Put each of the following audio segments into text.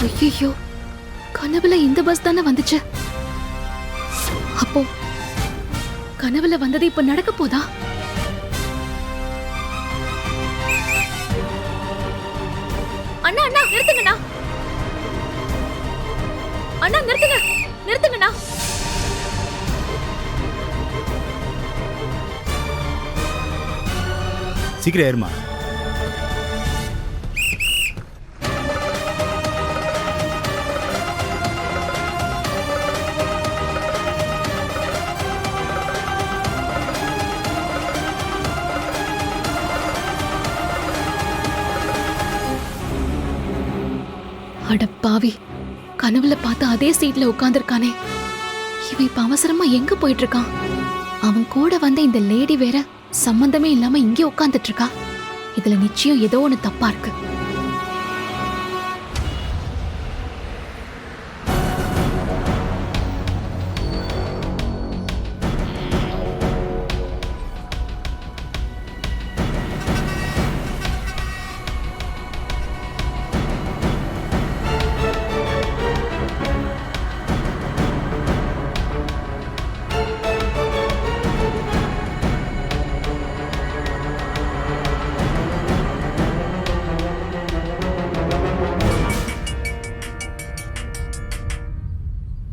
ஐயோ, கனவுல இந்த பஸ் தானே வந்துச்சு. அப்போ கனவுல வந்தது இப்ப நடக்க போதா? அண்ணா அண்ணா நிறுத்துங்கண்ணா, அண்ணா நிறுத்துங்க, நிறுத்துங்கண்ணா. சீக்கிரம் ஏறுமா. அட பாவி, கனவுல பார்த்த அதே சீட்ல உட்கார்ந்திருக்கானே. இவன் இப்ப அவசரமா எங்க போயிட்டு இருக்கான்? அவன் கூட வந்த இந்த லேடி வேற சம்பந்தமே இல்லாம இங்கே உட்கார்ந்துட்டு இருக்கா. இதுல நிச்சயம் ஏதோ ஒண்ணு தப்பா இருக்கு.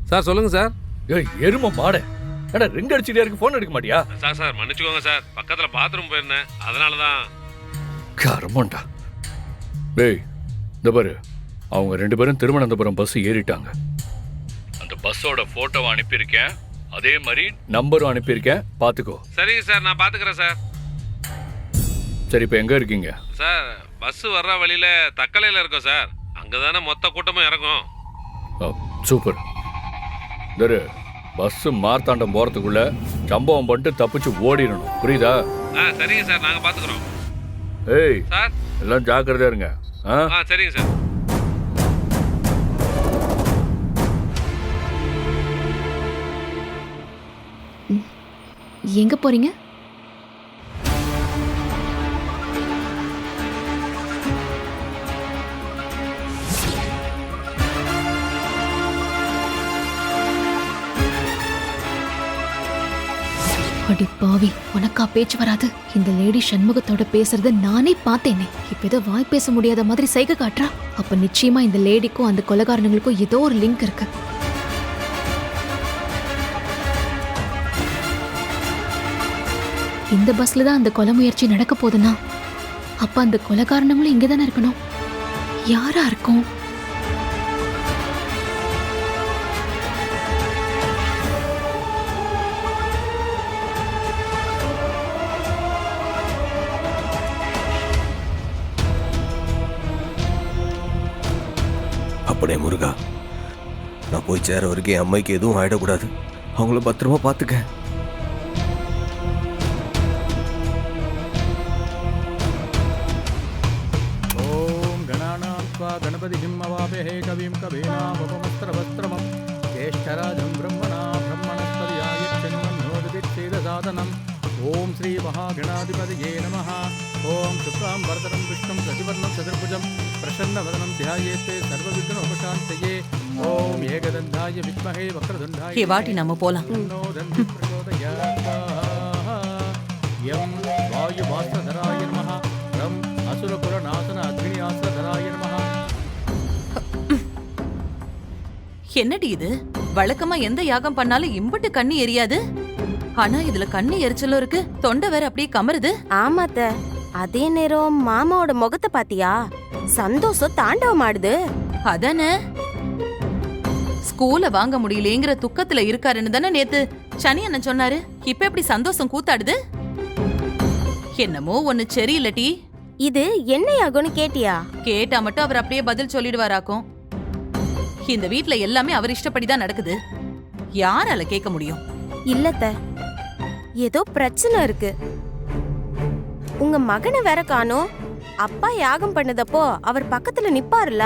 சார் சொல்லுங்க சார். ஏய் எரும மாட, ஏடா ரிங் அடிச்சிட்டே இருக்கு, போன் எடுக்க மாட்டியா? சார் மன்னிச்சுக்கோங்க சார், பக்கத்துல பாத்ரூம் போயிருந்தேன், அதனால தான். கர்மண்டா. டேய் இந்த பாரு, அவங்க 2 பேரும் திருவனந்தபுரம் பஸ் ஏறிட்டாங்க. அந்த பஸ்ஸோட போட்டோவை அனுப்பியிருக்கேன், அதே மாதிரி நம்பரும் அனுப்பியிருக்கேன், பாத்துக்கோ. சரிங்க சார், நான் பாத்துக்கிறேன் சார். சரி இப்போ எங்க இருக்கீங்க? சார் பஸ் வர்ற வழியில தக்கலையில இருக்கோம் சார், அங்கதானே மொத்த கூட்டமும் இறங்கும். சூப்பர். தரு பஸ் மார்த்தாண்டம் போறதுக்குள்ள சம்பவம் பண்ணிட்டு தப்பிச்சு ஓடிடணும், புரியுதா? சரிங்க சார், நாங்க பாத்துக்கிறோம். ஏய் சார் எல்லாம் ஜாக்கிரதையா இருங்க. சரிங்க சார். எங்க போறீங்க? அடி பாவி, உனக்கா பேச்சு வராது? இந்த லேடி சண்முகத்தோட பேசுறத நானே பார்த்தேனே. இப்ப ஏதோ வாய் பேச முடியாத மாதிரி சைகை காட்டுறா. அப்ப நிச்சயமா இந்த லேடிக்கும் அந்த கொலைகாரனுங்களுக்கும் ஏதோ ஒரு லிங்க் இருக்கு. இந்த பஸ்ல தான் அந்த கொலை முயற்சி நடக்க போதுன்னா அப்ப அந்த கொலைகாரணங்களும் இங்கதானே இருக்கணும். யாரா இருக்கும்? அப்படியே முருகா, நான் போய் சேர வரைக்கும் என் அம்மைக்கு எதுவும் ஆயிடக்கூடாது. அவங்கள பத்திரமா பார்த்துக்க. ஓம் கணாநாத்வா கணபதி ஹிம்மவாபே கவிம் கவீனாமுபமஸ்திரவஸ்திரமம் ஜேஷ்டராஜம் பிரம்மணா பிரம்மணஸ்பதியாயச்சன்மன்னோதிபிச்சேதசாதனம். ஓம் ஸ்ரீ மகாகணாதிபதியே நமः. ஓம் சுக்லாம் வரதரம் விஷ்ணும் சசிவர்ணம் சதுர்புஜம் பிரசன்னவதனம் த்யாயேத்தே சர்வவிக்னோபசாந்தயே. ஓம் ஏகதந்தாய வித்மஹே வக்ரதுண்டாய ஏ வாட்டி நம்ம போலாம். தந்தி பிரச்சோதயாத். யம் வாயுவாஸ்திரதராய நமः. ரம் அசுரகுலநாசன அக்னியாஸ்திரதராய நமः. என்னடி இது? வழக்கமா எந்த யாகம் பண்ணாலும் இம்புட்டு கண்ணி எரியாது. ஆனா இதுல கண்ணி எரிச்சலும் இருக்கு, தொண்டை வேற அப்படியே கமருது. ஆமாத்த, அதே நேரம் மாமாவோட முகத்தை பாத்தியா? சந்தோஷம் தாண்டவம் ஆடுது. அதானே, ஸ்கூல வாங்க முடியலங்கிற துக்கத்துல இருக்காருன்னு தானே நேத்து சனி அண்ணன் சொன்னாரு. இப்ப எப்படி சந்தோஷம் கூத்தாடுது? என்னமோ ஒண்ணு சரியில்லட்டி. இது என்ன யாகம்னு கேட்டியா? கேட்டா மட்டும் அவர் அப்படியே பதில் சொல்லிடுவாராக்கும். இந்த வீட்ல எல்லாமே அவர் இஷ்டப்படிதான் நடக்குது, யாரால கேட்க முடியும்? இல்லத்த, ஏதோ பிரச்சனை இருக்கு. உங்க மகனை வேற காணோம். அப்பா யாகம் பண்ணதப்போ அவர் பக்கத்துல நிப்பாருல,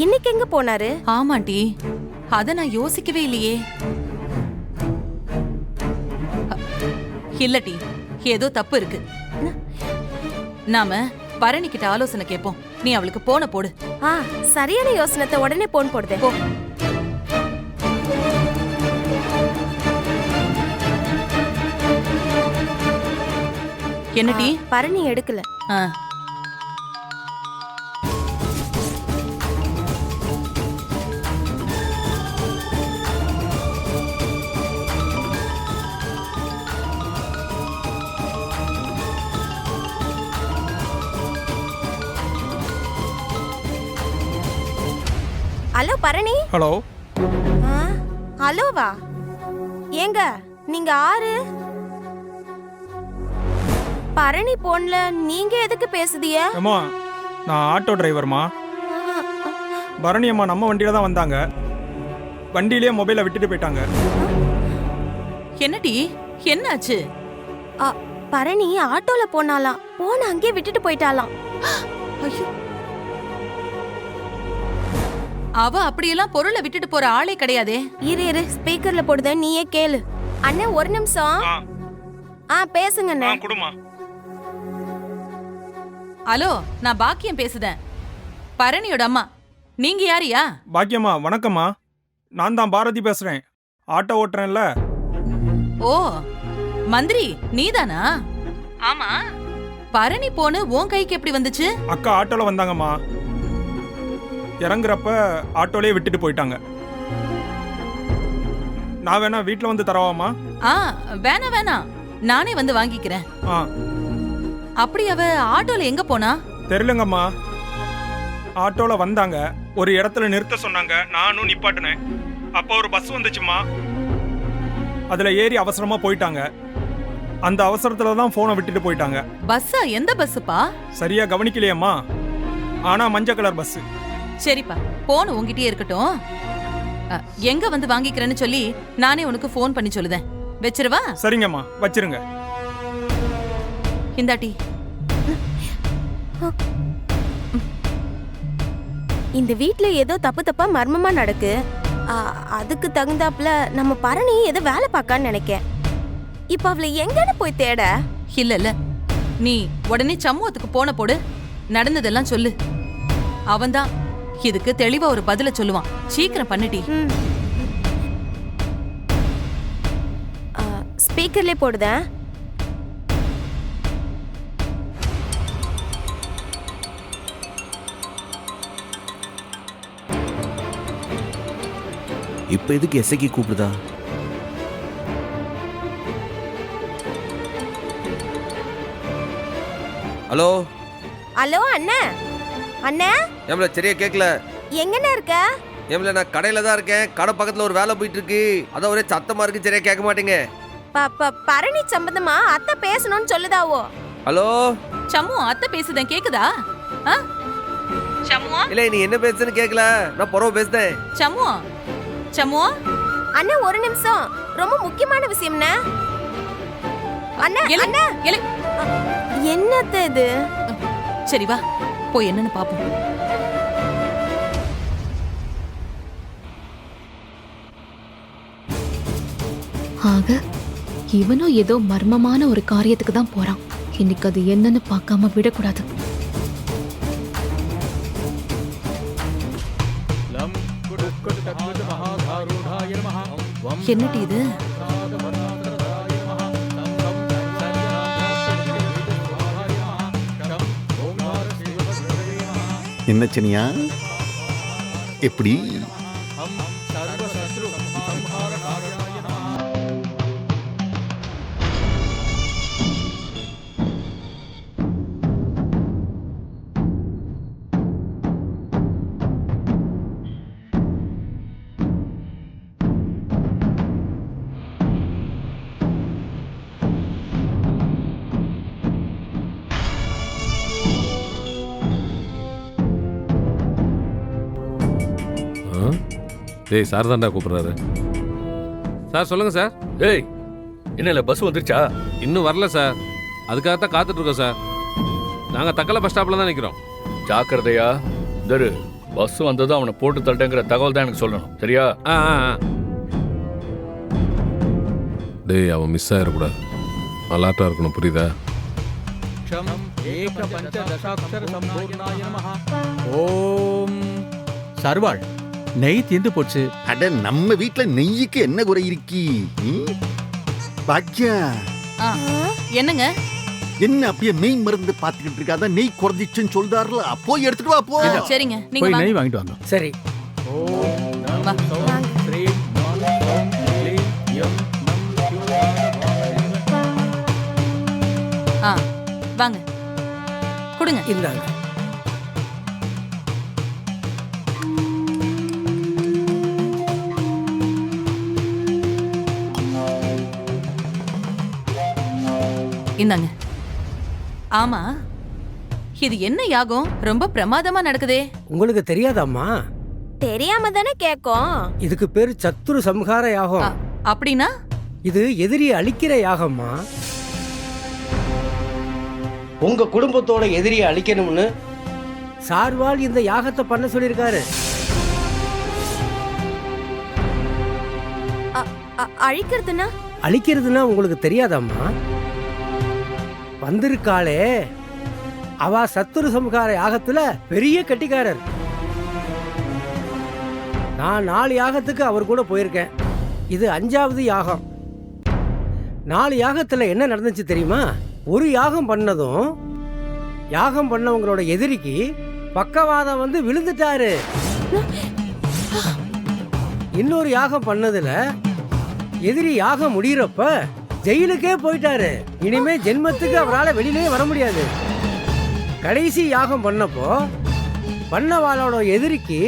இன்னைக்கு எங்க போனாரு? ஆமாண்டி, அத நான் யோசிக்கவே இல்லையே. இல்லட்டி ஏதோ தப்பு இருக்கு. நாம பரணி கிட்ட ஆலோசனை கேட்போம். நீ அவளுக்கு போன போடு. ஆ சரியான யோசனத்தை உடனே போன் போடுதே. போ. என்னடி? பரணி எடுக்கல. ஆ. ஹலோ பரணி. ஹலோ. ஹலோவா? ஏங்க நீங்க ஆறு? பரணி போன்ல நீங்க எதுக்கு பேசுதிய? அம்மா நான் ஆட்டோ டிரைவர்மா. பரணி அம்மா நம்ம வண்டியில தான் வந்தாங்க. வண்டியிலேயே மொபைலை விட்டுட்டு போயிட்டாங்க. என்னடி? என்னாச்சு? பரணி ஆட்டோல போனாலாம். போன அங்கே விட்டுட்டு போயிட்டாலாம். ஐயோ, அவ அப்படியெல்லாம் பொருளை விட்டுட்டு போற ஆளே கிடையாதே. இரு ஸ்பீக்கர்ல போடுத, நீயே கேளு. அண்ணா ஒரு நிமிஷம். பேசுங்க அண்ணா. குடுமா. ஹலோ, நான் பாக்கியம் பேசுதேன், பரணியோட அம்மா. நீங்க யாரியா? பாக்கியம்மா வணக்கம்மா. நான் தான் பாரதி பேசுறேன். ஆட்டோ ஓட்டுறேன்ல. ஓ மந்திரி நீதானா? ஆமா. பரணி போன உன் கைக்கு எப்படி வந்துச்சு? அக்கா ஆட்டோல வந்தாங்கம்மா. இறங்குறப்ப ஆட்டோலயே விட்டுட்டு போயிட்டாங்க. நான் வேணா வீட்டில் வந்து தரவாமா? வேணாம், நானே வந்து வாங்கிக்கிறேன். அப்படி அவ ஆட்டோல எங்க போனா? தெரியலங்கம்மா. ஆட்டோல வந்தாங்க, ஒரு இடத்துல நிறுத்த சொன்னாங்க, நானும் நிப்பாட்டினேன். அப்போ ஒரு பஸ் வந்துச்சுமா, அதுல ஏறி அவசரமா போயிட்டாங்க. அந்த அவசரத்துல தான் போனை விட்டுட்டு போயிட்டாங்க. பஸ்ஸா? எந்த பஸ்ஸுப்பா? சரியா கவனிக்கலையம்மா, ஆனா மஞ்சள் கலர் பஸ். சரிப்பா, போன் உங்ககிட்டயே இருக்கட்டும். எங்க வந்து வாங்கிக்கிறேன்னு சொல்லி நானே உனக்கு போன் பண்ணி சொல்லுதேன். வச்சிருவா? சரிங்கம்மா, வச்சிருங்க. இந்தாட்டி. இந்த வீட்ல ஏதோ தப்பா மர்மமா நடக்கு. அதுக்கு தகுந்தாப்புல நம்ம பரணி ஏதோ வேலை பார்க்கான்னு நினைக்கேன். இப்ப அவளை எங்கன்னு போய் தேட? இல்ல நீ உடனே சமூகத்துக்கு போன போடு, நடந்ததெல்லாம் சொல்லு. அவன்தான் இதுக்கு தெளிவா ஒரு பதில சொல்லுவான். சீக்கிரம் பண்ணிட்டி. ஸ்பீக்கர்ல போடுத. இப்ப எதுக்கு எஸ்ஐக்கு கூப்பிடுதா? ஹலோ ஹலோ அண்ணா. அண்ணா ஏம்ல சரியா கேட்கல. எங்கண்ணா இருக்க? ஏம்ல நான் கடையில தான் இருக்கேன். கடை பக்கத்துல ஒரு வேலை போயிட்டு இருக்கு, அதான் ஒரே சத்தமா இருக்கு, சரியா கேட்க மாட்டேங்க. பரணி சம்பந்தமா அத்தை பேசணும்னு சொல்லுதாவோ. ஹலோ சம்மு, அத்தை பேசுதேன், கேக்குதா? சம்முவா? இல்ல நீ என்ன பேசுன்னு கேட்கல, நான் பொறவ பேசுதேன். சம்முவா? அண்ணா ஒரு நிமிஷம், ரொம்ப முக்கியமான விஷயம்ண்ணா. அண்ணா அண்ணா என்னத்த இது? சரி வா போய் என்னன்னு பாப்போம். ஆக இவனும் ஏதோ மர்மமான ஒரு காரியத்துக்கு தான் போறான். இன்னைக்கு அது என்னன்னு பார்க்காம விடக்கூடாது. என்னடி இது? என்ன சனியா? எப்படி? டேய், சார் தான்டா கூப்பிடுறாரு. சார் சொல்லுங்க சார். டேய், என்ன பஸ் வந்துருச்சா? இன்னும் வரல சார், அதுக்காகத்தான் காத்துட்டு இருக்கோம் சார். நாங்க தக்கலை பஸ் ஸ்டாப்ல தான் நிக்கிறோம். ஜாக்கிரதையா தரு. பஸ் வந்ததும் அவனை போட்டு தள்ளுங்கிற தகவல் தான் எனக்கு சொல்லணும், சரியா? டேய், அவன் மிஸ் ஆயிடக்கூடாது. அலர்ட்டா இருக்கணும், புரியுதா? ஏகபஞ்சதசாட்சர சம்பூர்ணாய நமஹ. ஓம் சர்வாள் நெய் தீர்ந்து போச்சு. அட நம்ம வீட்ல நெய்யுக்கு என்ன குறை இருக்கி? பாக்கியா ஆ, என்னங்க? என்ன அப்படியே நெய் மருந்து பாத்துக்கிட்டு இருக்காத? நெய் குறைஞ்சிச்சுன்னு சொல்றாருல, போய் எடுத்துட்டு வா போ. சரிங்க, நீங்க போய் வாங்க. நெய் வாங்கிட்டு வாங்க. சரி. ஓம் நம் வா. சௌம் ஸ்ரீம் நாம் சௌம் க்ளீம் யம் நம் சிவாய வாமதேவ. ஆ, வாங்க, கொடுங்க. இந்தாங்க. இந்தாங்க. ஆமா, இது என்ன யாகம்? ரொம்ப பிரமாதமா நடக்குதே. உங்களுக்கு தெரியாதாம்மா? தெரியாம தானே கேட்கும். இதுக்கு பேரு சத்துரு சம்ஹார யாகம். அப்படின்னா? இது எதிரியை அழிக்கிற யாகம்மா. உங்க குடும்பத்தோட எதிரியை அழிக்கணும்னு சார்வால் இந்த யாகத்தை பண்ண சொல்லியிருக்காரு. அழிக்கிறதுனா? அழிக்கிறதுனா உங்களுக்கு தெரியாதாம்மா? வந்திருக்காளே அவ சத்துரு சம்ஹார யாகத்துல பெரிய கட்டிக்காரர். நான் 4 யாகத்துக்கு அவர் கூட போயிருக்கேன். இது 5வது யாகம். 4 யாகத்துல என்ன நடந்துச்சு தெரியுமா? ஒரு யாகம் பண்ணதும் யாகம் பண்ணவங்களோட எதிரிக்கு பக்கவாதம் வந்து விழுந்துட்டாரு. இன்னொரு யாகம் பண்ணதுல எதிரி யாகம் முடியறப்ப ஜெயிலுக்கே போயிட்டாரு. இனிமே ஜென்மத்துக்கு அவரால் வெளியிலே வர முடியாது. கடைசி யாகம் பண்ணப்போ பண்ணவாளோட எதிரிக்கு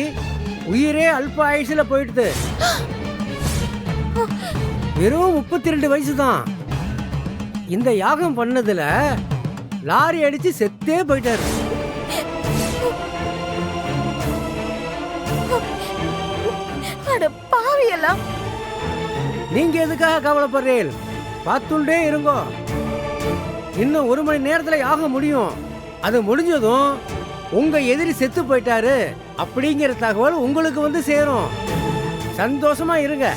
உயிரே அல்ப ஆயுசுல போயிடுது. வெறும் 32 வயசு தான். இந்த யாகம் பண்ணதுல லாரி அடிச்சு செத்தே போயிட்டாரு. அட பாவியெல்லாம். நீங்க எதுக்காக கவலைப்படுறீர்கள்? பார்த்துட்டே இருங்கோ. இன்னும் 1 மணி நேரத்துல யாகம் முடியும். அது முடிஞ்சதும் உங்க எதிரி செத்து போயிட்டாரு அப்படிங்கிற தகவல் உங்களுக்கு வந்து சேரும். சந்தோஷமா இருங்க.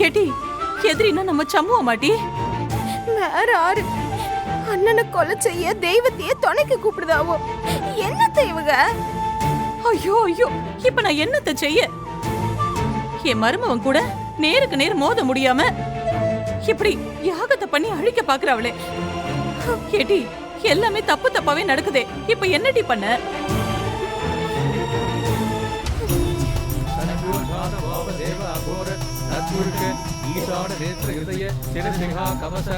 ஏடி, எதிரின்னா நம்ம சம்முவ மாட்டி? வேற ஆறு அண்ணனை கொலை செய்ய தெய்வத்தையே துணைக்கு கூப்பிடுதாவோ. என்னத்த இவங்க? ஐயோ ஐயோ, இப்ப நான் என்னத்த செய்ய? என் மருமவன் கூட நேருக்கு நேர் மோத முடியாம இப்படி யாகத்தை பண்ணி அழிக்க பாக்குறாவளே. ஏடி, எல்லாமே தப்பு தப்பாவே நடக்குதே. இப்ப என்னடி பண்ண? சத்குருநாத வாமதேவ அகோர சத்குருக்க ஈசான நேத்ர ஹிருதய சிரசிங்கா கவச.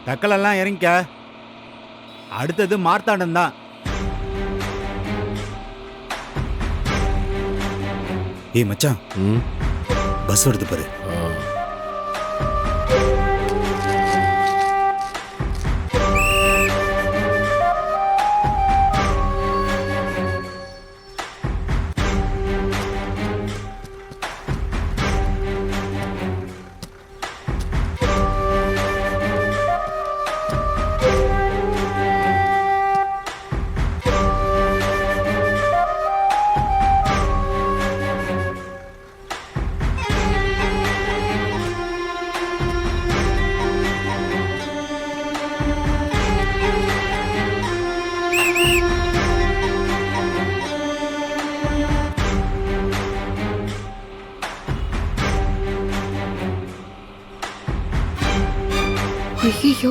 தக்கலெல்லாம் இறங்கிக்க. அடுத்தது மார்த்தாண்டம் தான். ஏய் மச்சான், பஸ் வருது பாரு. ஐயோ,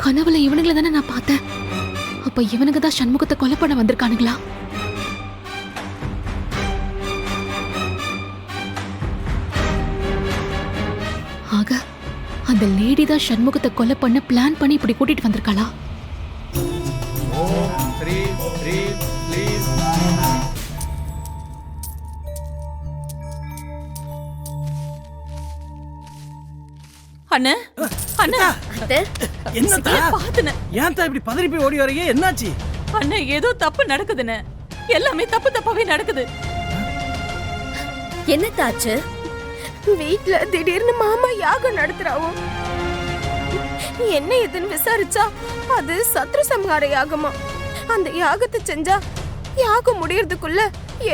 கனவுல இவனுங்களை தானே நான் பார்த்தேன். அப்ப இவனுக்கு தான் சண்முகத்தை கொலை பண்ண வந்திருக்கானுங்களா? ஆக அந்த லேடி தான் சண்முகத்தை கொலை பண்ண பிளான் பண்ணி இப்படி கூட்டிட்டு வந்திருக்காளா? ஓம் ஸ்ரீம் ஸ்ரீம் க்ளீம். அண்ணே, அண்ணே, என்னத்தா? பாத்துன. ஏன்டா இப்படி பதறி போய் ஓடி வரீங்க? என்னாச்சு? அண்ணே, ஏதோ தப்பு நடக்குதுன்னு. எல்லாமே தப்பு தப்பாவே நடக்குது. என்னத்தாச்சு? வீட்ல திடீர்னு மாமா யாகம் நடத்துறாவோ. என்ன ஏதுன்னு விசாரிச்சா அது சத்ரு சம்ஹார யாகமா. அந்த யாகத்தை செஞ்சா யாகம் முடியறதுக்குள்ள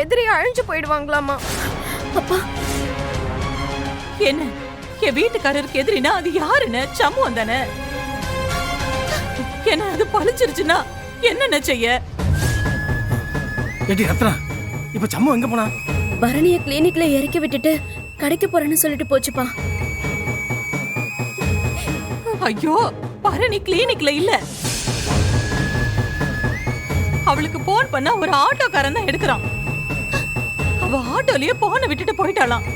எதிரி அழிஞ்சு போயிடுவாங்களாமா. அப்பா என்ன என் வீட்டுக்காரருக்கு எதிரினா அது யாருன்னு சம்முவம் தானே. என்ன அது பழிச்சிருச்சுன்னா என்னென்ன செய்ய? ஏடி ரத்னா, இப்ப சம்மு எங்க போனா? பரணிய கிளினிக்ல இறக்கி விட்டுட்டு கடைக்கு போறேன்னு சொல்லிட்டு போச்சுப்பா. ஐயோ, பரணி கிளினிக்ல இல்ல. அவளுக்கு போன் பண்ணா ஒரு ஆட்டோக்காரன் தான் எடுக்கிறான். அவ ஆட்டோலயே போனை விட்டுட்டு போயிட்டாளாம்.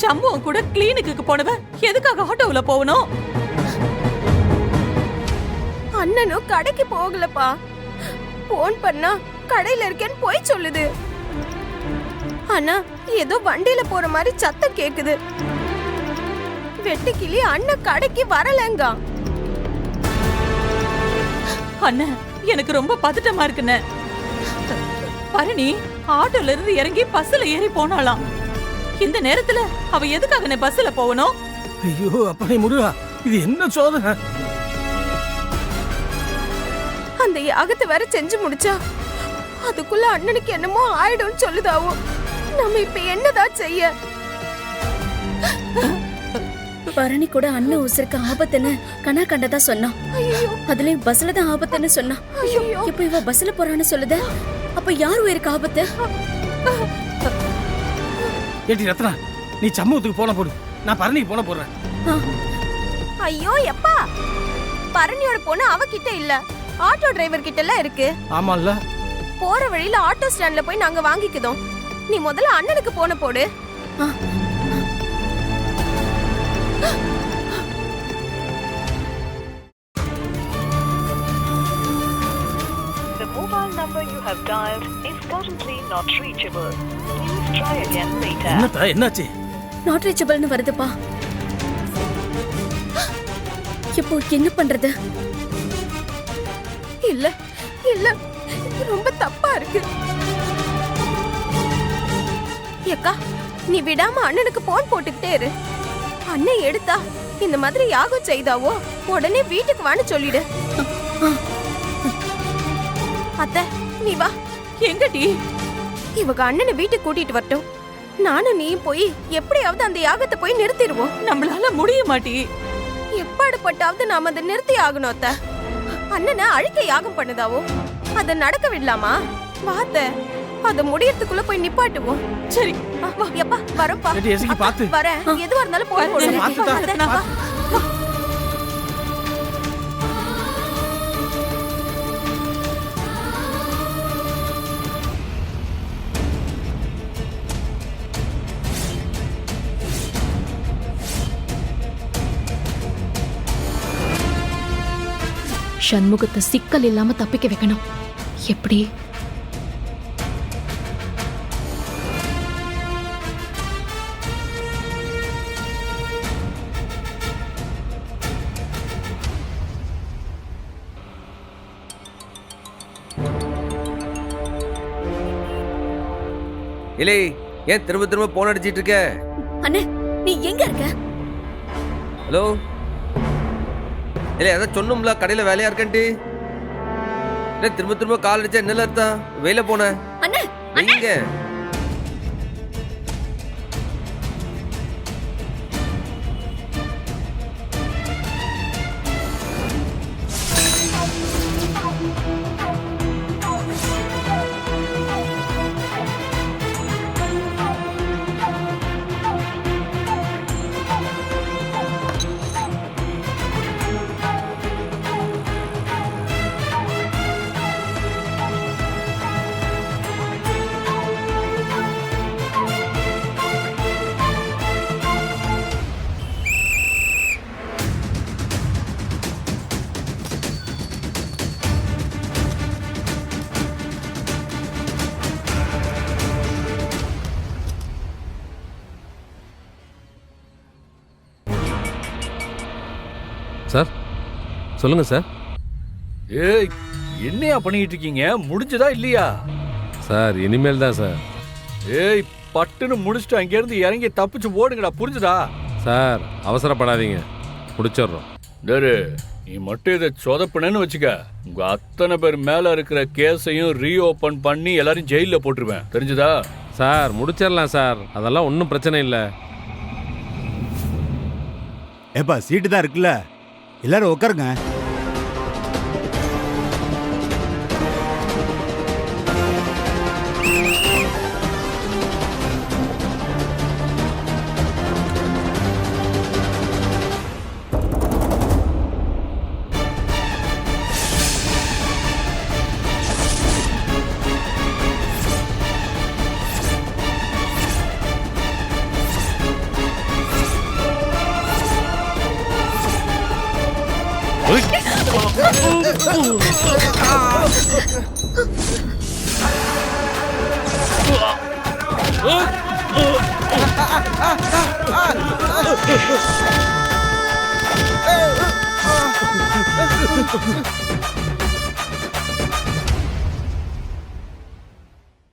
சம்பவம் கூட கிளினிக்கு போனவ எதுக்காக ஆட்டோவுல போகணும்? அண்ணனும் கடைக்கு போகலப்பா. போன் பண்ணா கடையில இருக்கேன்னு போய் சொல்லுது. ஆனா ஏதோ வண்டியில போற மாதிரி சத்தம் கேக்குது. வெட்டுக்கிளி அண்ணன் கடைக்கு வரலங்க. அண்ணன் எனக்கு ரொம்ப பதட்டமா இருக்குன்னு. பரணி ஆட்டோல இருந்து இறங்கி பஸ்ல ஏறி போனாலாம். இந்த நேரத்துல அவ எதுக்காக பஸ்ல போகணும்? ஐயோ அப்பனே முருகா, இது என்ன சோதனை? அந்த யாகத்தை வேற செஞ்சு முடிச்சா அதுக்குள்ள அண்ணனுக்கு என்னமோ ஆயிடும்னு சொல்லுதாவோ. நம்ம இப்ப என்னதான் செய்ய? பரணி கூட அண்ணன் உசுருக்கு ஆபத்துன்னு கண்ணா கண்டதா சொன்னான். அதுலயும் பஸ்ல தான் ஆபத்துன்னு சொன்னான். இப்ப இவ பஸ்ல போறான்னு சொல்லுத. அப்ப யார் உயிருக்கு ஆபத்து? ஏடி ரத்னா, நீ சம்பவத்துக்கு போன போடு, நான் பரணிக்கு போன போடுறேன். ஐயோ எப்பா, பரணியோட பொண்ணு அவகிட்ட இல்ல, ஆட்டோ டிரைவர் கிட்ட எல்லாம் இருக்கு. ஆமால்ல, போற வழியில ஆட்டோ ஸ்டாண்ட்ல போய் நாங்க வாங்கிக்குதோம். நீ முதல்ல அண்ணனுக்கு போன போடு. The mobile number you have dialed is currently not reachable. Please try again later. என்னடா என்னாச்சு? நாட் ரீச்சபிள்னு வருதுப்பா. இப்போ என்ன பண்றது? இல்ல இல்ல, ரொம்ப தப்பா இருக்கு. ஏக்கா, நீ விடாம அண்ணனுக்கு போன் போட்டுக்கிட்டே இரு. அண்ணன் எடுத்தா இந்த மாதிரி யாகம் செய்தாவோ உடனே வீட்டுக்கு வான்னு சொல்லிடு. அத்தை நீ வா. எங்கடி? இவங்க அண்ணனை வீட்டுக்கு கூட்டிட்டு வரட்டும். நானும் நீயும் போய் எப்படியாவது அந்த யாகத்தை போய் நிறுத்திடுவோம். நம்மளால முடிய மாட்டி. எப்பாடுபட்டாவது நாம அதை நிறுத்தி ஆகணும் அத்தை. அண்ணனை அழிக்க யாகம் பண்ணுதாவோ, அதை நடக்க விடலாமா? வாத்த அத முடியறதுக்குள்ள போய் நிப்பாட்டுவோம். சரி எப்பா வரப்பா. வரேன், எதுவா இருந்தாலும் போய் போடுறேன். சண்முகத்தை சிக்கல் இல்லாம தப்பிக்க வைக்கணும். எப்படி? இல்லை, ஏன் திரும்ப திரும்ப போன் அடிச்சிட்டு இருக்க? அண்ணே நீ எங்க இருக்க? ஹலோ, இல்லை அதான் சொன்னோம்ல கடையில் வேலையா இருக்கேன்ட்டு. இல்லை திரும்ப திரும்ப கால் அடிச்சா என்ன அர்த்தம்? வெளியில போன அண்ணே எங்க? சார் சொல்லுங்க சார். ஏய், என்னையா பண்ணிக்கிட்டு இருக்கீங்க? முடிஞ்சதா இல்லையா? சார் இனிமேல் தான் சார். ஏய், பட்டுன்னு முடிச்சுட்டு அங்கேருந்து இறங்கி தப்பிச்சு ஓடுங்கடா, புரிஞ்சுதா? சார் அவசரப்படாதீங்க, முடிச்சிடுறோம். டேரு, நீ மட்டும் இதை சொதப்புனேன்னு வச்சுக்க, உங்க அத்தனை பேர் மேல இருக்கிற கேஸையும் ரீஓபன் பண்ணி எல்லாரும் ஜெயில போட்டுருவேன், தெரிஞ்சுதா? சார் முடிச்சிடலாம் சார், அதெல்லாம் ஒன்றும் பிரச்சனை இல்லை. ஏப்பா சீட்டு தான் இருக்குல்ல, எல்லாரும் உட்காருங்க.